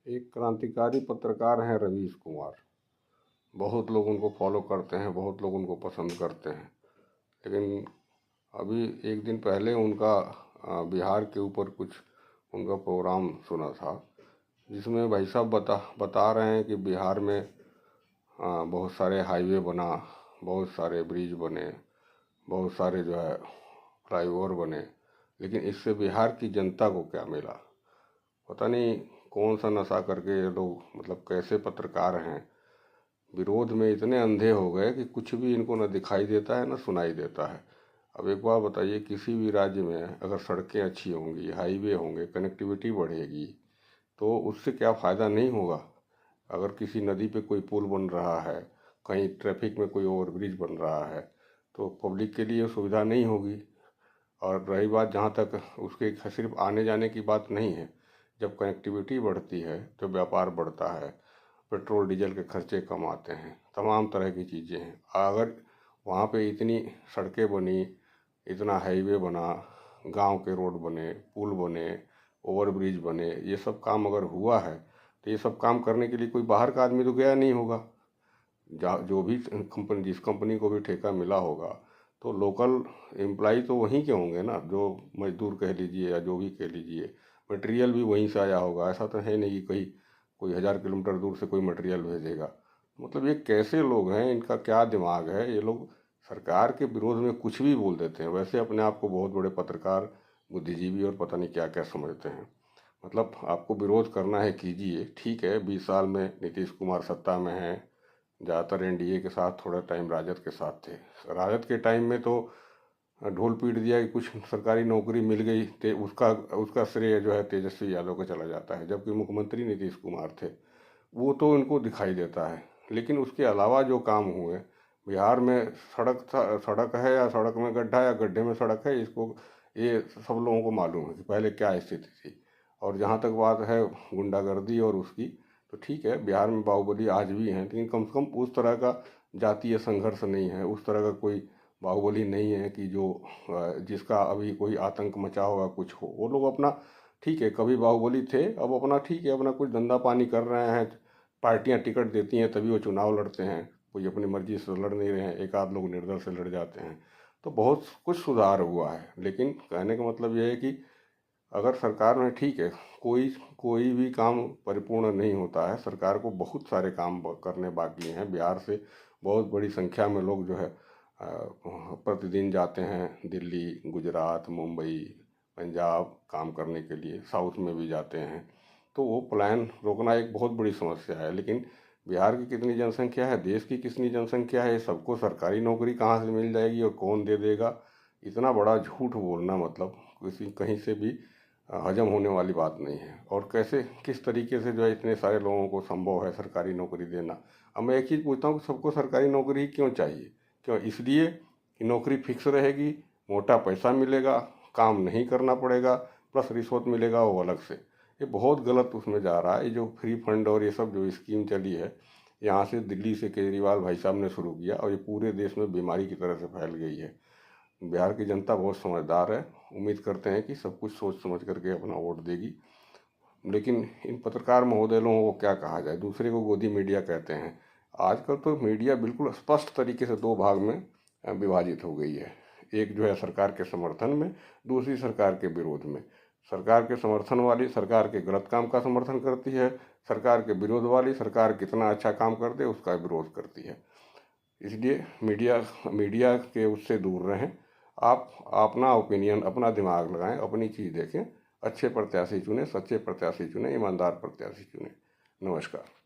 एक क्रांतिकारी पत्रकार हैं रवीश कुमार। बहुत लोग उनको फॉलो करते हैं, बहुत लोग उनको पसंद करते हैं। लेकिन अभी एक दिन पहले उनका बिहार के ऊपर कुछ उनका प्रोग्राम सुना था, जिसमें भाई साहब बता रहे हैं कि बिहार में बहुत सारे हाईवे बना, बहुत सारे ब्रिज बने, बहुत सारे जो है फ्लाईओवर बने, लेकिन इससे बिहार की जनता को क्या मिला। पता नहीं कौन सा नशा करके ये लोग, मतलब कैसे पत्रकार हैं, विरोध में इतने अंधे हो गए कि कुछ भी इनको ना दिखाई देता है ना सुनाई देता है। अब एक बार बताइए, किसी भी राज्य में अगर सड़कें अच्छी होंगी, हाईवे होंगे, कनेक्टिविटी बढ़ेगी, तो उससे क्या फ़ायदा नहीं होगा। अगर किसी नदी पे कोई पुल बन रहा है, कहीं ट्रैफिक में कोई ओवरब्रिज बन रहा है, तो पब्लिक के लिए सुविधा नहीं होगी। और रही बात जहाँ तक उसके सिर्फ आने जाने की बात नहीं है, जब कनेक्टिविटी बढ़ती है तो व्यापार बढ़ता है, पेट्रोल डीजल के खर्चे कम आते हैं, तमाम तरह की चीज़ें हैं। अगर वहाँ पे इतनी सड़कें बनी, इतना हाईवे बना, गांव के रोड बने, पुल बने, ओवरब्रिज बने, ये सब काम अगर हुआ है तो ये सब काम करने के लिए कोई बाहर का आदमी तो गया नहीं होगा। जो भी कंपनी, जिस कंपनी को भी ठेका मिला होगा, तो लोकल एम्प्लाई तो वहीं के होंगे ना, जो मजदूर कह लीजिए या जो भी कह लीजिए, मटेरियल भी वहीं से आया होगा। ऐसा तो है नहीं कि कहीं कोई 1000 किलोमीटर दूर से कोई मटेरियल भेजेगा। मतलब ये कैसे लोग हैं, इनका क्या दिमाग है। ये लोग सरकार के विरोध में कुछ भी बोल देते हैं। वैसे अपने आप को बहुत बड़े पत्रकार, बुद्धिजीवी और पता नहीं क्या क्या समझते हैं। मतलब आपको विरोध करना है कीजिए, ठीक है। 20 साल में नीतीश कुमार सत्ता में हैं, ज़्यादातर एनडीए के साथ, थोड़ा टाइम राजद के साथ थे। राजद के टाइम में तो ढोल पीट दिया कि कुछ सरकारी नौकरी मिल गई, ते उसका उसका श्रेय जो है तेजस्वी यादव को चला जाता है, जबकि मुख्यमंत्री नीतीश कुमार थे। वो तो इनको दिखाई देता है। लेकिन उसके अलावा जो काम हुए बिहार में, सड़क है या सड़क में गड्ढा या गड्ढे में सड़क है, इसको ये सब लोगों को मालूम है कि पहले क्या स्थिति थी। और जहाँ तक बात है गुंडागर्दी और उसकी, तो ठीक है, बिहार में बाहुबली आज भी हैं, लेकिन कम से कम उस तरह का जातीय संघर्ष नहीं है, उस तरह का कोई बाहुबली नहीं है कि जो जिसका अभी कोई आतंक मचा होगा, कुछ हो। वो लोग अपना, ठीक है, कभी बाहुबली थे, अब अपना ठीक है, अपना कुछ धंधा पानी कर रहे हैं। पार्टियां टिकट देती हैं तभी वो चुनाव लड़ते हैं, कोई अपनी मर्जी से लड़ नहीं रहे हैं, एक आध लोग निर्दल से लड़ जाते हैं। तो बहुत कुछ सुधार हुआ है। लेकिन कहने का मतलब ये है कि अगर सरकार में, ठीक है, कोई कोई भी काम परिपूर्ण नहीं होता है। सरकार को बहुत सारे काम करने बाकी हैं। बिहार से बहुत बड़ी संख्या में लोग जो है प्रतिदिन जाते हैं दिल्ली, गुजरात, मुंबई, पंजाब काम करने के लिए, साउथ में भी जाते हैं। तो वो प्लान रोकना एक बहुत बड़ी समस्या है। लेकिन बिहार की कितनी जनसंख्या है, देश की कितनी जनसंख्या है, सबको सरकारी नौकरी कहाँ से मिल जाएगी और कौन दे देगा। इतना बड़ा झूठ बोलना, मतलब किसी कहीं से भी हजम होने वाली बात नहीं है। और कैसे, किस तरीके से जो है इतने सारे लोगों को संभव है सरकारी नौकरी देना। अब मैं एक चीज़ पूछता हूँ कि सबको सरकारी नौकरी ही क्यों चाहिए? क्यों? इसलिए कि नौकरी फिक्स रहेगी, मोटा पैसा मिलेगा, काम नहीं करना पड़ेगा, प्लस रिश्वत मिलेगा वो अलग से। ये बहुत गलत उसमें जा रहा है। ये जो फ्री फंड और ये सब जो स्कीम चली है, यहाँ से दिल्ली से केजरीवाल भाई साहब ने शुरू किया और ये पूरे देश में बीमारी की तरह से फैल गई है। बिहार की जनता बहुत समझदार है, उम्मीद करते हैं कि सब कुछ सोच समझ करके अपना वोट देगी। लेकिन इन पत्रकार महोदय लोगों को क्या कहा जाए, दूसरे को गोदी मीडिया कहते हैं। आजकल तो मीडिया बिल्कुल स्पष्ट तरीके से दो भाग में विभाजित हो गई है। एक जो है सरकार के समर्थन में, दूसरी सरकार के विरोध में। सरकार के समर्थन वाली सरकार के गलत काम का समर्थन करती है, सरकार के विरोध वाली सरकार कितना अच्छा काम कर दे उसका विरोध करती है। इसलिए मीडिया मीडिया के उससे दूर रहें। आप अपना ओपिनियन, अपना दिमाग लगाएं, अपनी चीज़ देखें, अच्छे प्रत्याशी चुनें, सच्चे प्रत्याशी चुनें, ईमानदार प्रत्याशी चुनें। नमस्कार।